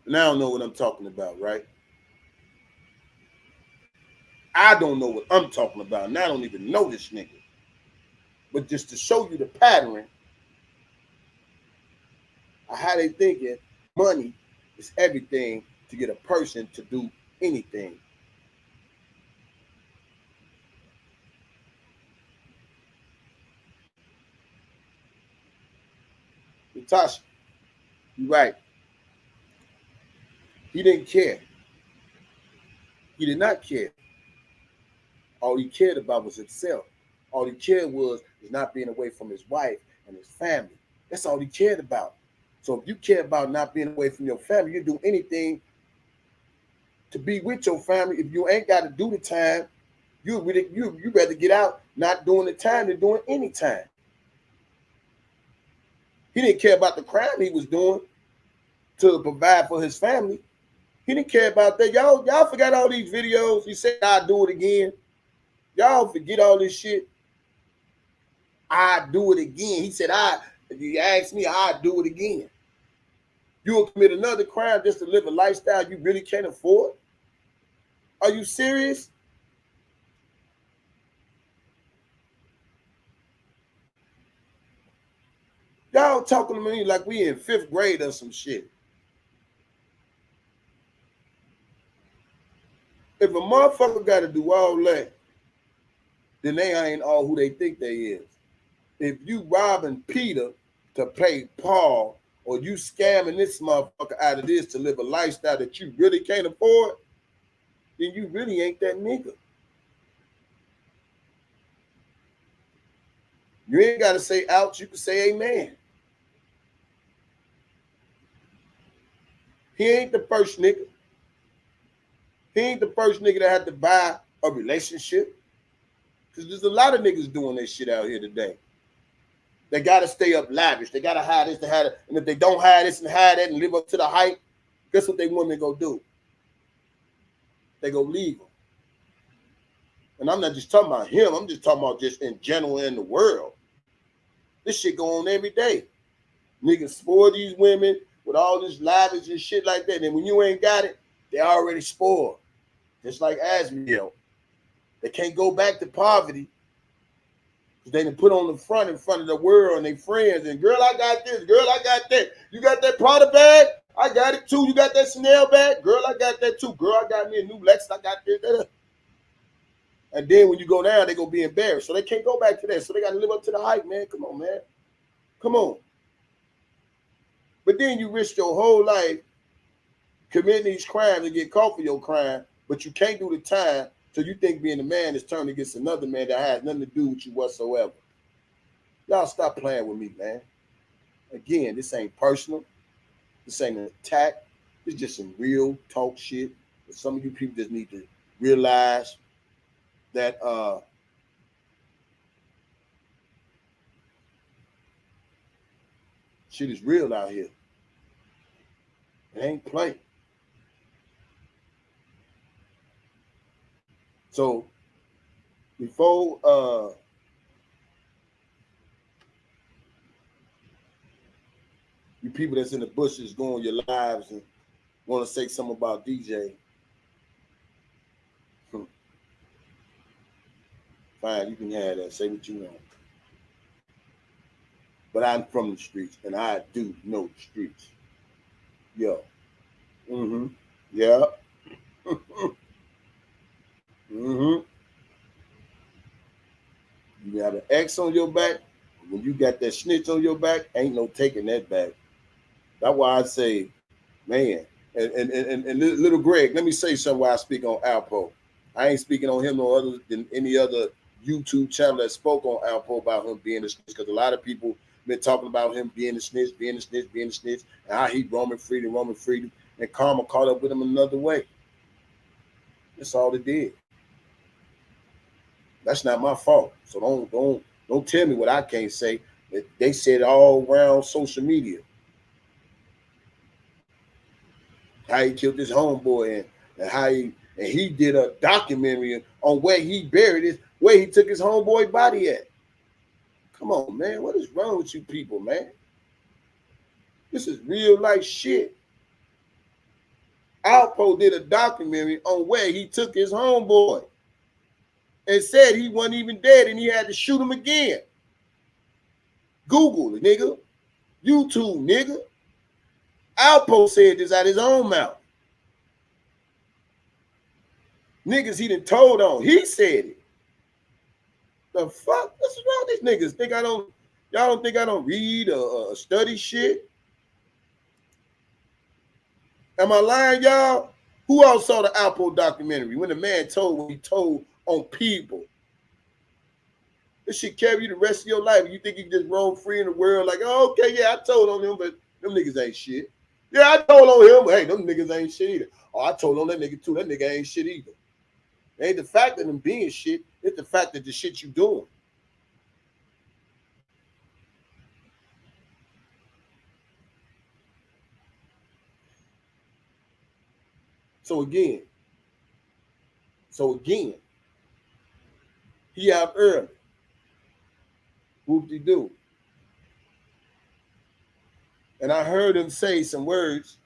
[SPEAKER 1] Now I don't know what I'm talking about, right? I don't know what I'm talking about. And I don't even know this nigga. But just to show you the pattern of how they thinking money is everything to get a person to do anything. Tasha, you're right. He didn't care. He did not care. All he cared about was himself. All he cared was not being away from his wife and his family. That's all he cared about. So if you care about not being away from your family, you do anything to be with your family. If you ain't got to do the time, you rather get out not doing the time than doing any time. He didn't care about the crime he was doing to provide for his family. He didn't care about that. Y'all forgot all these videos. He said, I'll do it again. Y'all forget all this shit. I'll do it again. He said, if you ask me, I'll do it again. You will commit another crime just to live a lifestyle you really can't afford? Are you serious? Y'all talking to me like we in 5th grade or some shit. If a motherfucker got to do all that, then they ain't all who they think they is. If you robbing Peter to pay Paul, or you scamming this motherfucker out of this to live a lifestyle that you really can't afford, then you really ain't that nigga. You ain't got to say ouch, you can say amen. He ain't the first nigga. He ain't the first nigga that had to buy a relationship. Because there's a lot of niggas doing this shit out here today. They got to stay up lavish. They got to hide this, to hide it. And if they don't hide this and hide that and live up to the hype, guess what they women go do? They go leave them. And I'm not just talking about him. I'm just talking about just in general in the world. This shit go on every day. Niggas spoil these women with all this lavish and shit like that. And when you ain't got it, they already spoiled. Just like Azriel. They can't go back to poverty. They done put on the front in front of the world and their friends. And girl, I got this. Girl, I got that. You got that Prada bag? I got it too. You got that Chanel bag? Girl, I got that too. Girl, I got me a new Letz. I got this. And then when you go down, they're going to be embarrassed. So they can't go back to that. So they got to live up to the hype, man. Come on, man. Come on. But then you risk your whole life committing these crimes and get caught for your crime, but you can't do the time till you think being a man is turned against another man that has nothing to do with you whatsoever. Y'all stop playing with me, man. Again, this ain't personal. This ain't an attack. It's just some real talk shit. But some of you people just need to realize that shit is real out here. It ain't play. So before you people that's in the bushes go on your lives and want to say something about DJ, fine, you can have that. Say what you want. But I'm from the streets, and I do know the streets. Yo. Mm-hmm. Yeah. Mm-hmm. You got an X on your back. When you got that snitch on your back, ain't no taking that back. That's why I say, man, and little Greg, let me say something while I speak on Alpo. I ain't speaking on him no other than any other YouTube channel that spoke on Alpo about him being a snitch, because a lot of people been talking about him being a snitch, being a snitch, being a snitch, and how he roaming freedom, and karma caught up with him another way. That's all it did. That's not my fault. So don't tell me what I can't say. They said all around social media. How he killed his homeboy and how he did a documentary on where he buried it, where he took his homeboy body at. Come on, man. What is wrong with you people, man? This is real life shit. Alpo did a documentary on where he took his homeboy and said he wasn't even dead and he had to shoot him again. Google it, nigga. YouTube, nigga. Alpo said this out his own mouth. Niggas he done told on. He said it. The fuck? What's wrong with these niggas? Y'all don't think I don't read or study shit? Am I lying, y'all? Who else saw the Alpo documentary when the man told what he told on people? This shit carry you the rest of your life. You think you can just roam free in the world like, oh, okay, yeah, I told on him, but them niggas ain't shit. Yeah, I told on him, but hey, them niggas ain't shit either. Oh, I told on that nigga too. That nigga ain't shit either. It ain't the fact of them being shit. It's the fact that the shit you doing. So again, he out early. Whoop-de-doo. And I heard him say some words.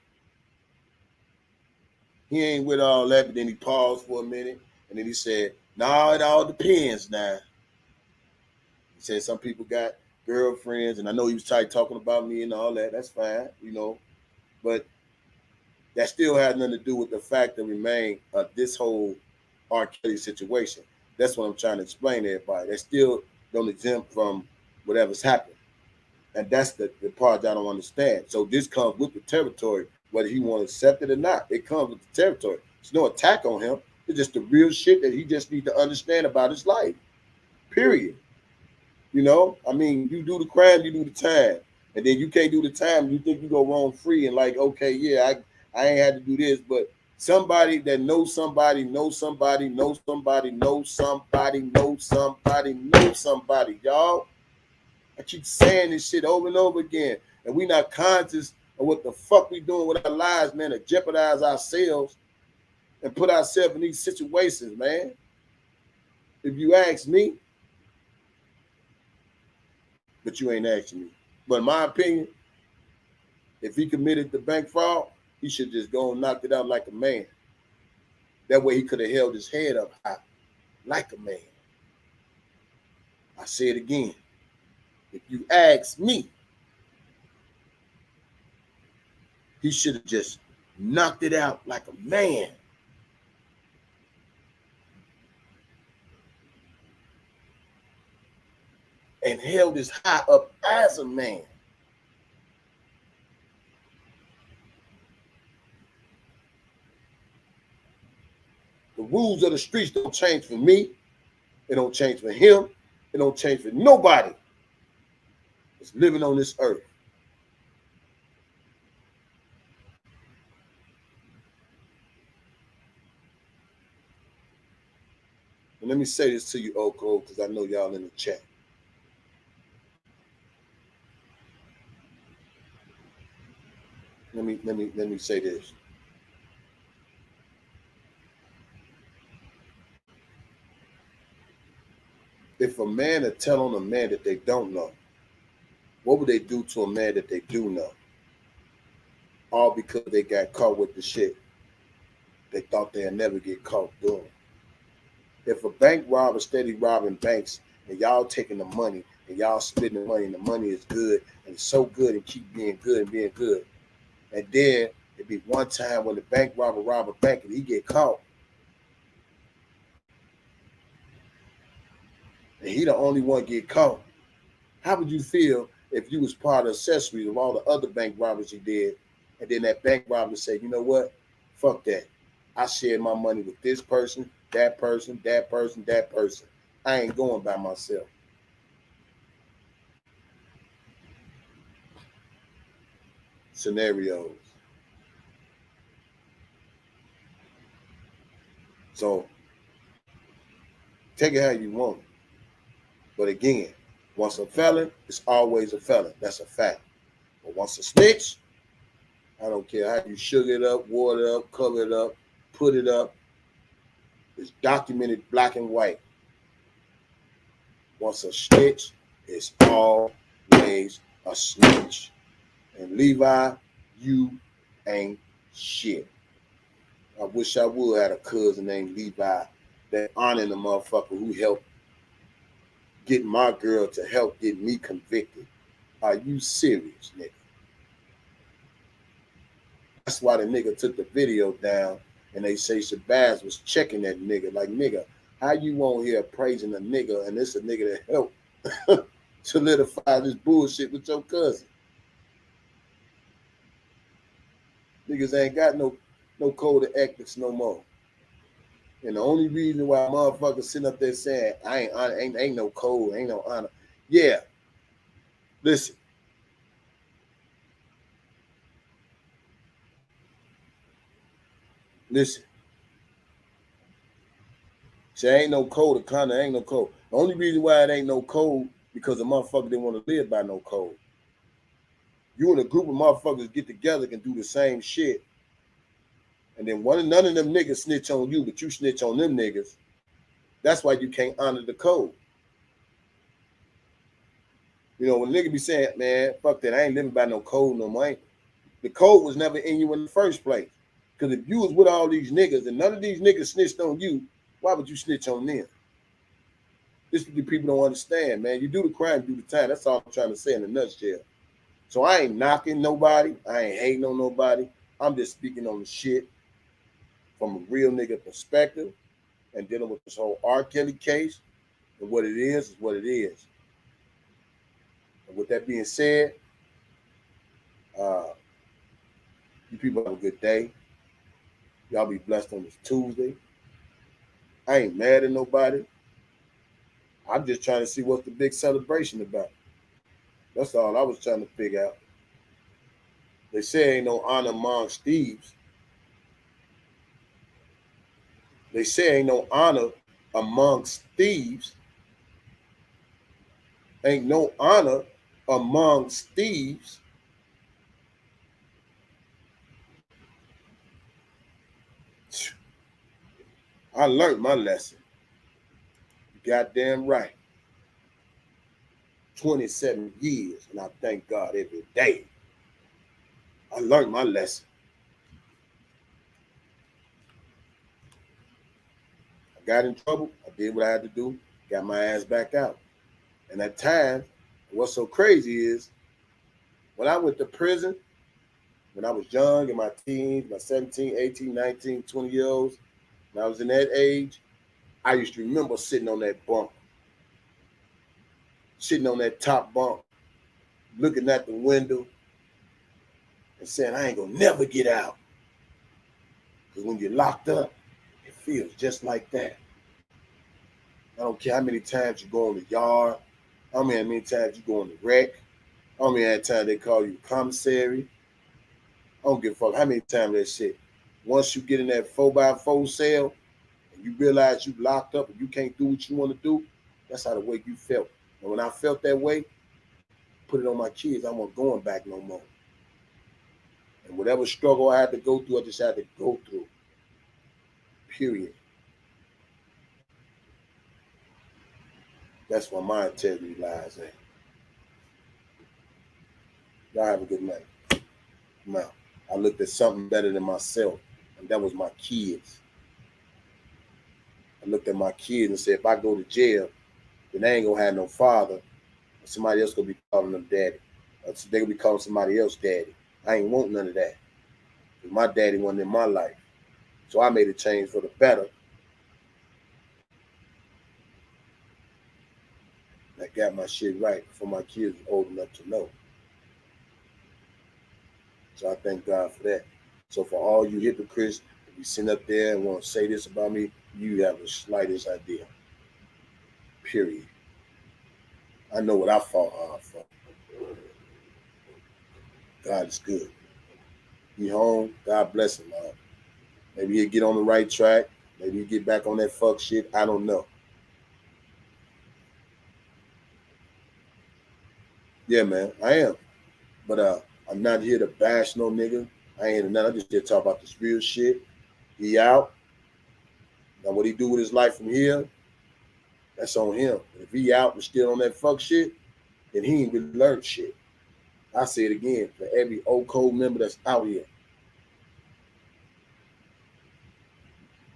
[SPEAKER 1] He ain't with all that, but then he paused for a minute, and then he said, nah, it all depends now. He said some people got girlfriends, and I know he was talking about me and all that. That's fine, you know. But that still has nothing to do with the fact that remain of this whole R. Kelly situation. That's what I'm trying to explain to everybody. They still don't exempt from whatever's happened. And that's the part that I don't understand. So this comes with the territory, whether he want to accept it or not. It comes with the territory. There's no attack on him. It's just the real shit that he just needs to understand about his life. Period. You know, I mean, you do the crime, you do the time. And then you can't do the time, you think you go roam free and like, okay, yeah, I ain't had to do this, but somebody that knows somebody, knows somebody, knows somebody, knows somebody, knows somebody, knows somebody, y'all. I keep saying this shit over and over again, and we not conscious of what the fuck we doing with our lives, man, to jeopardize ourselves and put ourselves in these situations, man. If you ask me, but you ain't asking me. But in my opinion, if he committed the bank fraud, he should just go and knock it out like a man. That way he could have held his head up high, like a man. I say it again. If you ask me, He should have just knocked it out like a man. And held his high up as a man. The rules of the streets don't change for me. It don't change for him. It don't change for nobody that's living on this earth. And let me say this to you, Oko, because I know y'all in the chat. Let me say this. If a man had tell on a man that they don't know, what would they do to a man that they do know? All because they got caught with the shit they thought they'd never get caught doing. If a bank robber steady robbing banks and y'all taking the money and y'all spending the money and the money is good and it's so good and keep being good and being good, and then it'd be one time when the bank robber rob a bank and he get caught, and he the only one get caught, how would you feel if you was part of the accessories of all the other bank robbers he did, and then that bank robber said, you know what, fuck that, I shared my money with this person, that person, that person, that person, I ain't going by myself. Scenarios. So take it how you want it. But again, once a felon, it's always a felon. That's a fact. But once a snitch, I don't care how you sugar it up, water it up, cover it up, put it up. It's documented black and white. Once a snitch, it's always a snitch. And Levi, you ain't shit. I wish I would have a cousin named Levi that honored the motherfucker who helped get my girl to help get me convicted. Are you serious, nigga? That's why the nigga took the video down, and they say Shabazz was checking that nigga. Like, nigga, how you won't hear praising a nigga, and this a nigga that helped solidify this bullshit with your cousin? Niggas ain't got no code of ethics no more. And the only reason why motherfuckers sitting up there saying I ain't honor, ain't no code, ain't no honor. Yeah. Listen. Say ain't no code of conduct, ain't no code. The only reason why it ain't no code because the motherfucker didn't want to live by no code. You and a group of motherfuckers get together can do the same shit. And then none of them niggas snitch on you, but you snitch on them niggas. That's why you can't honor the code. You know, when a nigga be saying, man, fuck that, I ain't living by no code no more. The code was never in you in the first place. Because if you was with all these niggas and none of these niggas snitched on you, why would you snitch on them? This is what the people don't understand, man. You do the crime, do the time. That's all I'm trying to say in a nutshell. So I ain't knocking nobody. I ain't hating on nobody. I'm just speaking on the shit from a real nigga perspective and dealing with this whole R. Kelly case. And what it is what it is. And with that being said, you people have a good day. Y'all be blessed on this Tuesday. I ain't mad at nobody. I'm just trying to see what's the big celebration about. That's all I was trying to figure out. They say ain't no honor amongst thieves. They say ain't no honor amongst thieves. Ain't no honor amongst thieves. I learned my lesson. Goddamn right. 27 years, and I thank God every day. I learned my lesson. I got in trouble. I did what I had to do. Got my ass back out. And at times, what's so crazy is when I went to prison, when I was young, in my teens, my 17, 18, 19, 20 year olds, when I was in that age, I used to remember sitting on that bunk, sitting on that top bunk, looking at the window and saying, I ain't gonna never get out. Because when you're locked up, it feels just like that. I don't care how many times you go in the yard, how many times you go in the wreck, how many times they call you commissary. I don't give a fuck how many times that shit. Once you get in that 4x4 cell and you realize you locked up and you can't do what you want to do, that's how the way you felt. And when I felt that way, put it on my kids. I wasn't going back no more. And whatever struggle I had to go through, I just had to go through. Period. That's where my integrity lies at. Y'all have a good night. Now, I looked at something better than myself, and that was my kids. I looked at my kids and said, if I go to jail, then they ain't gonna have no father. Somebody else gonna be calling them daddy. So they gonna be calling somebody else daddy. I ain't want none of that. My daddy wasn't in my life. So I made a change for the better. I got my shit right before my kids were old enough to know. So I thank God for that. So for all you hypocrites, if you sit up there and want to say this about me, you have the slightest idea. Period. I know what I fought hard for. God is good. He home. God bless him, man. Maybe he'll get on the right track. Maybe he'll get back on that fuck shit. I don't know. Yeah, man, I am. But I'm not here to bash no nigga. I ain't nothing. I'm just here to talk about this real shit. He out. Now what he do with his life from here, that's on him. If he out and still on that fuck shit, then he ain't really learned shit. I say it again for every old code member that's out here.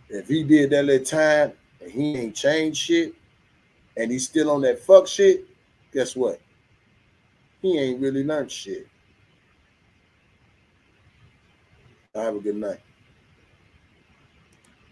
[SPEAKER 1] If he did that little time and he ain't changed shit and he's still on that fuck shit, guess what? He ain't really learned shit. Have a good night.